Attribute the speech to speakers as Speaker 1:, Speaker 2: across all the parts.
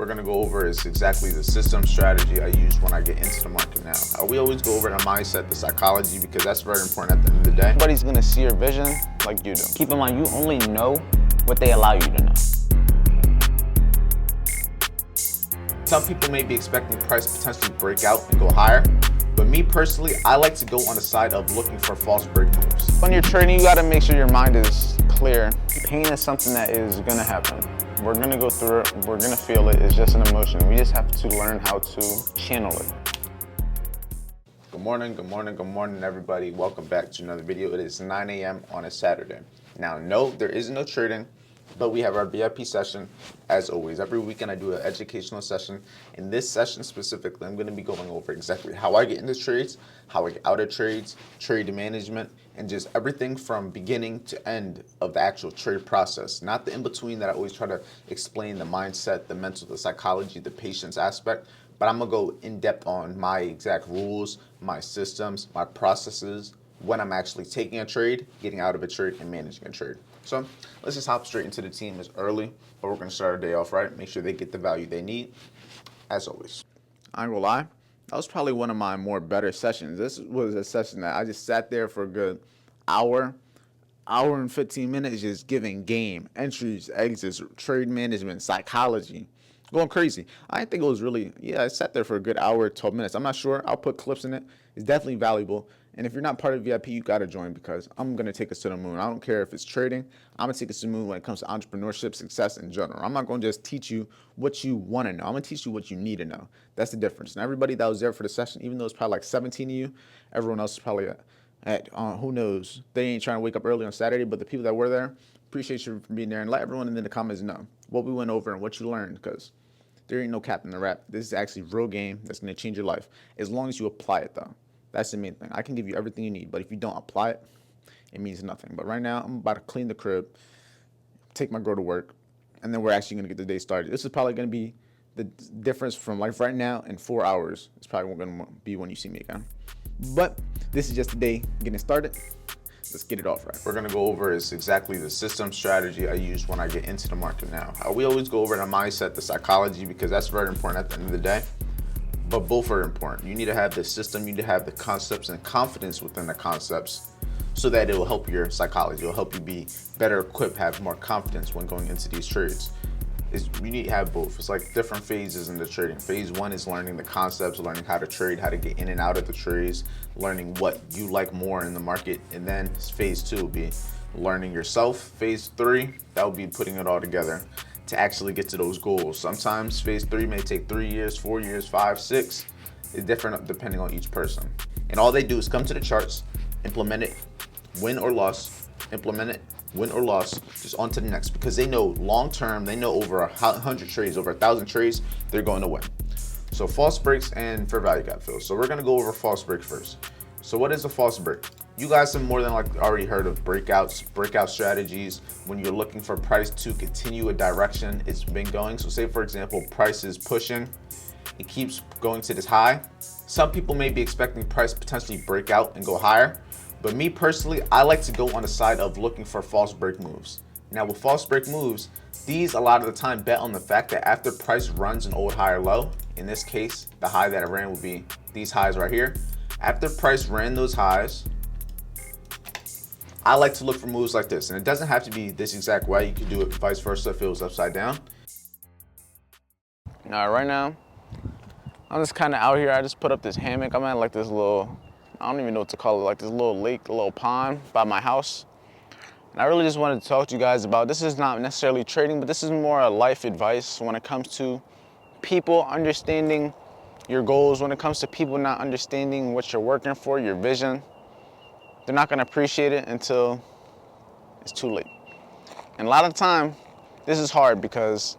Speaker 1: We're gonna go over is exactly the system strategy I use when I get into the market now. We always go over the mindset, the psychology, because that's very important at the end of the day.
Speaker 2: Nobody's gonna see your vision like you do. Keep in mind, you only know what they allow you to know.
Speaker 1: Some people may be expecting price to potentially break out and go higher, but me personally, I like to go on the side of looking for false break moves.
Speaker 2: When you're trading, you gotta make sure your mind is clear. Pain is something that is gonna happen. We're gonna go through it, we're gonna feel it, it's just an emotion. We just have to learn how to channel it.
Speaker 1: Good morning, everybody. Welcome back to another video. It is 9 a.m. on a Saturday. Now, no, there is no trading, but we have our VIP session as always. Every weekend I do an educational session. In this session specifically, I'm gonna be going over exactly how I get into trades, how I get out of trades, trade management, and just everything from beginning to end of the actual trade process. Not the in-between that I always try to explain, the mindset, the mental, the psychology, the patience aspect, but I'm gonna go in depth on my exact rules, my systems, my processes, when I'm actually taking a trade, getting out of a trade, and managing a trade. So let's just hop straight into the team. It's early, but we're gonna start our day off right. Make sure they get the value they need, as always. I ain't gonna lie, that was probably one of my more better sessions. This was a session that I just sat there for a good hour and 15 minutes just giving game, entries, exits, trade management, psychology, going crazy. I didn't think it was really, I sat there for a good hour, 12 minutes. I'm not sure. I'll put clips in it. It's definitely valuable. And if you're not part of VIP, you got to join because I'm going to take us to the moon. I don't care if it's trading. I'm going to take us to the moon when it comes to entrepreneurship, success in general. I'm not going to just teach you what you want to know. I'm going to teach you what you need to know. That's the difference. And everybody that was there for the session, even though it's probably like 17 of you, everyone else is probably at who knows. They ain't trying to wake up early on Saturday, but the people that were there, appreciate you for being there. And let everyone in the comments know what we went over and what you learned, because there ain't no cap in the rap. This is actually real game that's going to change your life, as long as you apply it, though. That's the main thing. I can give you everything you need, but if you don't apply it, it means nothing. But right now, I'm about to clean the crib, take my girl to work, and then we're actually going to get the day started. This is probably going to be the difference from like right now and 4 hours. It's probably going to be when you see me again. But this is just the day getting started. Let's get it off right. We're going to go over is exactly the system strategy I use when I get into the market now. We always go over the mindset, the psychology, because that's very important at the end of the day. But both are important. You need to have the system, you need to have the concepts and confidence within the concepts so that it will help your psychology. It will help you be better equipped, have more confidence when going into these trades. You need to have both. It's like different phases in the trading. Phase one is learning the concepts, learning how to trade, how to get in and out of the trades, learning what you like more in the market. And then phase two will be learning yourself. Phase three, that will be putting it all together to actually get to those goals. Sometimes phase three may take 3 years, 4 years, 5, 6. It's different depending on each person. And all they do is come to the charts, implement it, win or loss, implement it, win or loss, just on to the next, because they know long term, they know over 100 trades, over 1,000 trades, they're going to win. So false breaks and fair value gap fills. So we're gonna go over false break first. So what is a false break? You guys have more than likely already heard of breakouts, breakout strategies. When you're looking for price to continue a direction it's been going. So say for example, price is pushing, it keeps going to this high. Some people may be expecting price to potentially break out and go higher. But me personally, I like to go on the side of looking for false break moves. Now with false break moves, these a lot of the time bet on the fact that after price runs an old high or low, in this case, the high that it ran would be these highs right here. After price ran those highs, I like to look for moves like this. And it doesn't have to be this exact way. You can do it vice versa if it was upside down.
Speaker 2: Now, right now, I'm just kind of out here. I just put up this hammock. I'm at like this little, I don't even know what to call it, like this little lake, a little pond by my house. And I really just wanted to talk to you guys about, this is not necessarily trading, but this is more a life advice when it comes to people understanding your goals, when it comes to people not understanding what you're working for, your vision. They're not gonna appreciate it until it's too late. And a lot of the time, this is hard because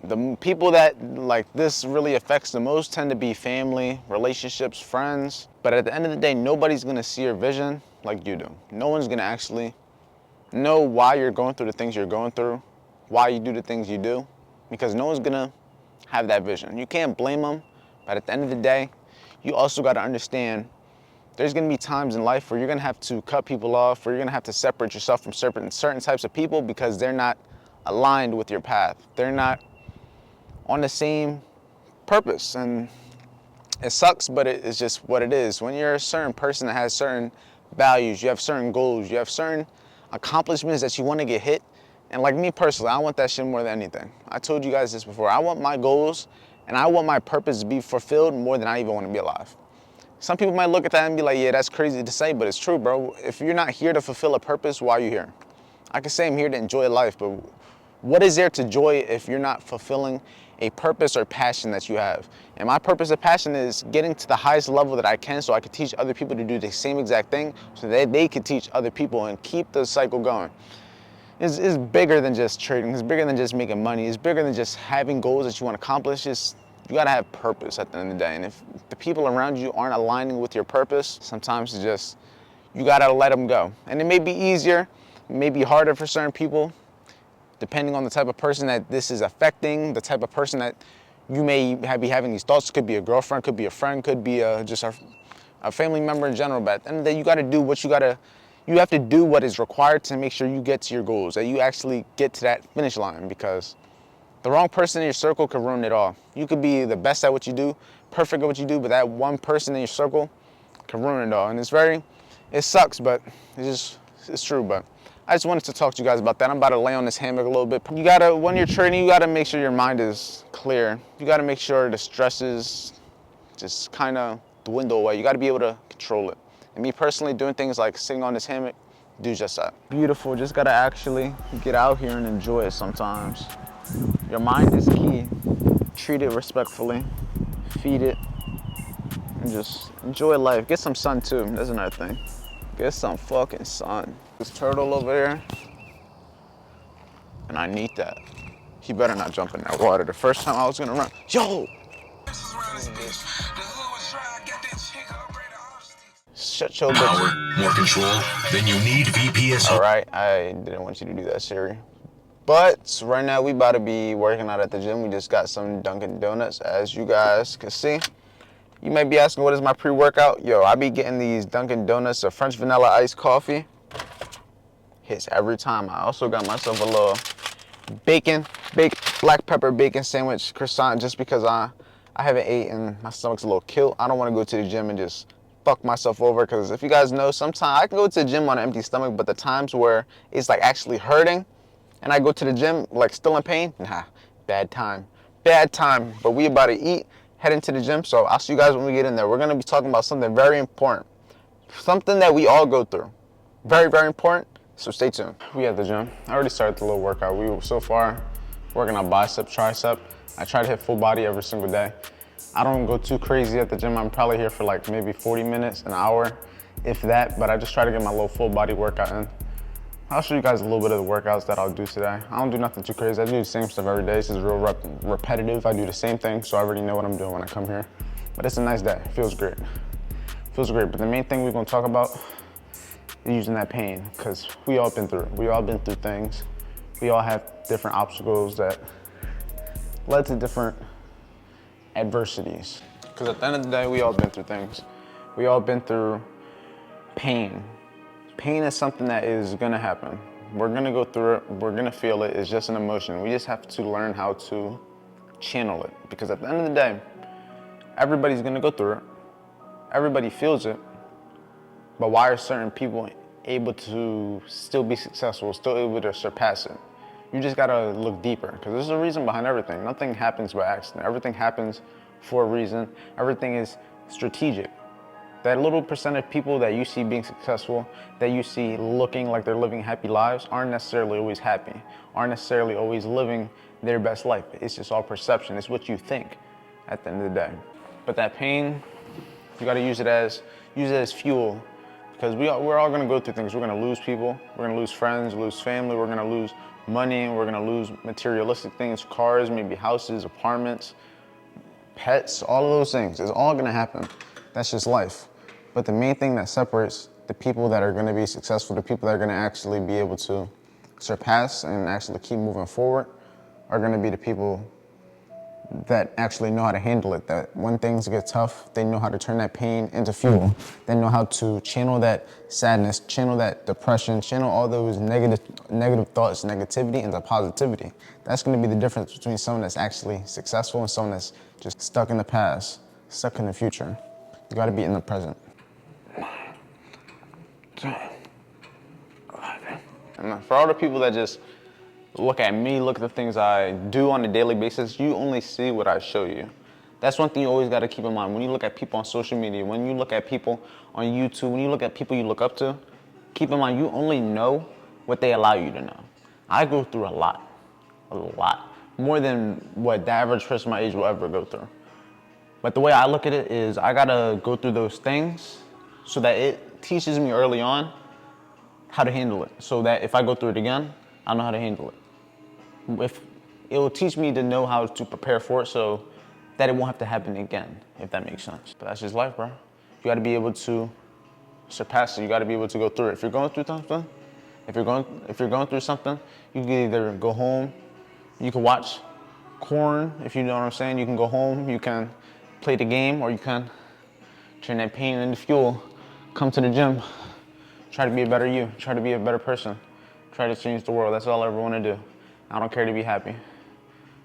Speaker 2: the people that like this really affects the most tend to be family, relationships, friends. But at the end of the day, nobody's gonna see your vision like you do. No one's gonna actually know why you're going through the things you're going through, why you do the things you do, because no one's gonna have that vision. You can't blame them, but at the end of the day, you also gotta understand there's gonna be times in life where you're gonna have to cut people off, or you're gonna have to separate yourself from certain types of people because they're not aligned with your path. They're not on the same purpose. And it sucks, but it's just what it is. When you're a certain person that has certain values, you have certain goals, you have certain accomplishments that you want to get hit. And like me personally, I want that shit more than anything. I told you guys this before. I want my goals and I want my purpose to be fulfilled more than I even want to be alive. Some people might look at that and be like, yeah, that's crazy to say, but it's true, bro. If you're not here to fulfill a purpose, why are you here? I could say I'm here to enjoy life, but what is there to enjoy if you're not fulfilling a purpose or passion that you have? And my purpose or passion is getting to the highest level that I can so I can teach other people to do the same exact thing so that they can teach other people and keep the cycle going. It's bigger than just trading. It's bigger than just making money. It's bigger than just having goals that you want to accomplish. You gotta have purpose at the end of the day. And if the people around you aren't aligning with your purpose, sometimes it's just, you gotta let them go. And it may be easier, it may be harder for certain people, depending on the type of person that this is affecting, the type of person that you may be having these thoughts. Could be a girlfriend, could be a friend, could be just a family member in general. But at the end of the day, you gotta do what you have to do what is required to make sure you get to your goals, that you actually get to that finish line, because the wrong person in your circle could ruin it all. You could be the best at what you do, perfect at what you do, but that one person in your circle can ruin it all. And it sucks, but it's true. But I just wanted to talk to you guys about that. I'm about to lay on this hammock a little bit. When you're trading, you gotta make sure your mind is clear. You gotta make sure the stresses just kind of dwindle away. You gotta be able to control it. And me personally, doing things like sitting on this hammock, do just that. Beautiful, just gotta actually get out here and enjoy it sometimes. Your mind is key. Treat it respectfully, feed it, and just enjoy life. Get some sun too, that's another thing. Get some fucking sun. This turtle over there, and I need that. He better not jump in that water. The first time I was gonna run, yo! Shut your
Speaker 3: Power,
Speaker 2: bitch.
Speaker 3: more control, then you need VPS.
Speaker 2: All right, I didn't want you to do that, Siri. But right now we about to be working out at the gym. We just got some Dunkin' Donuts, as you guys can see. You might be asking, what is my pre-workout? Yo, I be getting these Dunkin' Donuts, a French vanilla iced coffee. Hits every time. I also got myself a little baked black pepper bacon sandwich croissant, just because I haven't eaten. My stomach's a little killed. I don't want to go to the gym and just fuck myself over, because if you guys know, sometimes I can go to the gym on an empty stomach, but the times where it's like actually hurting and I go to the gym like still in pain, nah, bad time. But we about to eat, head into the gym, so I'll see you guys when we get in there. We're gonna be talking about something very important, something that we all go through. Very, very important, so stay tuned. We at the gym. I already started the little workout. We were so far working on bicep, tricep. I try to hit full body every single day. I don't go too crazy at the gym. I'm probably here for like maybe 40 minutes, an hour, if that, but I just try to get my little full body workout in. I'll show you guys a little bit of the workouts that I'll do today. I don't do nothing too crazy. I do the same stuff every day. This is real repetitive. I do the same thing, so I already know what I'm doing when I come here. But it's a nice day. It feels great. But the main thing we're gonna talk about is using that pain, because we all been through it. We all been through things. We all have different obstacles that led to different adversities. Because at the end of the day, we all been through things. We all been through pain. Pain is something that is gonna happen. We're gonna go through it, we're gonna feel it. It's just an emotion. We just have to learn how to channel it. Because at the end of the day, everybody's gonna go through it. Everybody feels it. But why are certain people able to still be successful, still able to surpass it? You just gotta look deeper, because there's a reason behind everything. Nothing happens by accident. Everything happens for a reason. Everything is strategic. That little percent of people that you see being successful, that you see looking like they're living happy lives, aren't necessarily always happy, aren't necessarily always living their best life. It's just all perception. It's what you think at the end of the day. But that pain, you gotta use it as fuel, because we're all gonna go through things. We're gonna lose people, we're gonna lose friends, lose family, we're gonna lose money, we're gonna lose materialistic things, cars, maybe houses, apartments, pets, all of those things. It's all gonna happen. That's just life. But the main thing that separates the people that are gonna be successful, the people that are gonna actually be able to surpass and actually keep moving forward, are gonna be the people that actually know how to handle it, that when things get tough, they know how to turn that pain into fuel. They know how to channel that sadness, channel that depression, channel all those negative thoughts, negativity into positivity. That's gonna be the difference between someone that's actually successful and someone that's just stuck in the past, stuck in the future. You gotta be in the present. 9, 10, 11. And for all the people that just look at me, look at the things I do on a daily basis, you only see what I show you. That's one thing you always gotta keep in mind. When you look at people on social media, when you look at people on YouTube, when you look at people you look up to, keep in mind you only know what they allow you to know. I go through a lot. More than what the average person my age will ever go through. But the way I look at it is I gotta go through those things so that it teaches me early on how to handle it. So that if I go through it again, I know how to handle it. If it will teach me to know how to prepare for it so that it won't have to happen again, if that makes sense. But that's just life, bro. You gotta be able to surpass it. You gotta be able to go through it. If you're going through something, if you're going through something, you can either go home, you can watch corn, if you know what I'm saying. You can go home, you can play the game, or you can turn that pain into fuel, come to the gym, try to be a better you, try to be a better person, try to change the world. That's all I ever want to do. I don't care to be happy.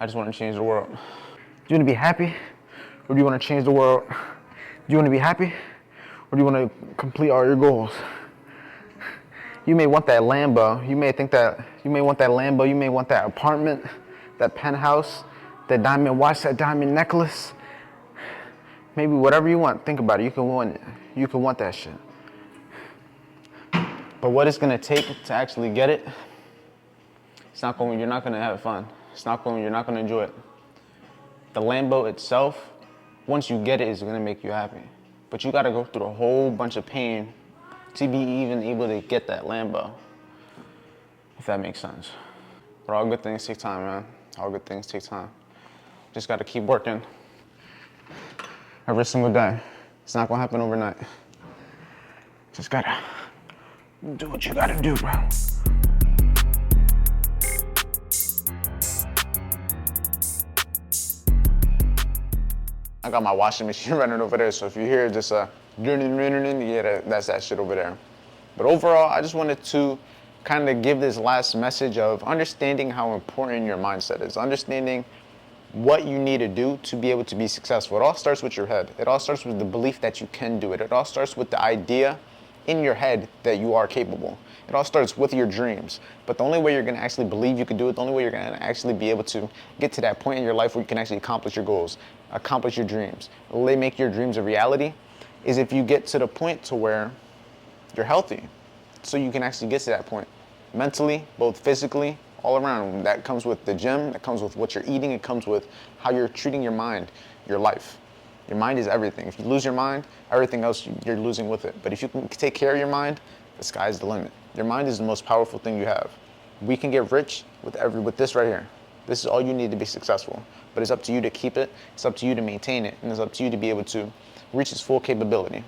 Speaker 2: I just want to change the world. Do you want to be happy, or do you want to change the world? Do you want to be happy, or do you want to complete all your goals? You may want that Lambo. You may think that you may want that Lambo. You may want that apartment, that penthouse, that diamond watch, that diamond necklace. Maybe whatever you want. Think about it. You can want it. You can want that shit. But what it's gonna take to actually get it, you're not gonna have fun. You're not gonna enjoy it. The Lambo itself, once you get it, is gonna make you happy. But you gotta go through a whole bunch of pain to be even able to get that Lambo, if that makes sense. But all good things take time, man. All good things take time. Just gotta keep working every single day. It's not gonna happen overnight. Just gotta do what you gotta do, bro. I got my washing machine running over there, so if you hear just yeah, that's that shit over there. But overall, I just wanted to kind of give this last message of understanding how important your mindset is, understanding what you need to do to be able to be successful. It all starts with your head. It all starts with the belief that you can do it. It all starts with the idea in your head that you are capable. It all starts with your dreams. But the only way you're gonna actually believe you can do it, the only way you're gonna actually be able to get to that point in your life where you can actually accomplish your goals, accomplish your dreams, really make your dreams a reality, is if you get to the point to where you're healthy. So you can actually get to that point mentally, both physically, all around. That comes with the gym, that comes with what you're eating, it comes with how you're treating your mind, your life. Your mind is everything. If you lose your mind, everything else you're losing with it. But if you can take care of your mind, the sky's the limit. Your mind is the most powerful thing you have. We can get rich with this right here. This is all you need to be successful. But it's up to you to keep it, it's up to you to maintain it, and it's up to you to be able to reach its full capability.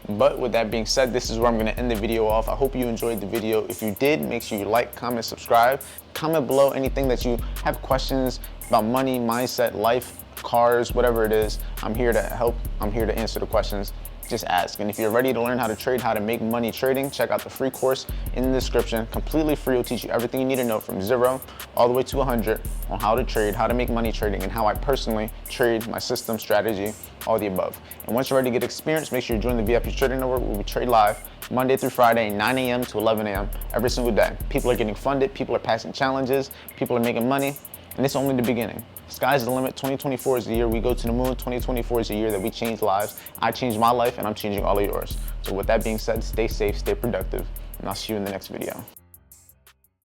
Speaker 2: But with that being said, this is where I'm gonna end the video off. I hope you enjoyed the video. If you did, make sure you like, comment, subscribe. Comment below anything that you have questions about money, mindset, life, cars, whatever it is. I'm here to help. I'm here to answer the questions. Just ask. And if you're ready to learn how to trade, how to make money trading, check out the free course in the description. Completely free. It'll teach you everything you need to know from 0 all the way to 100 on how to trade, how to make money trading, and how I personally trade, my system, strategy, all the above. And once you're ready to get experience, make sure you join the VIP Trading Network where we trade live Monday through Friday, 9 a.m. to 11 a.m. every single day. People are getting funded. People are passing challenges. People are making money. And it's only the beginning. Sky's the limit. 2024 is the year we go to the moon. 2024 is the year that we change lives. I changed my life, and I'm changing all of yours. So with that being said, stay safe, stay productive, and I'll see you in the next video.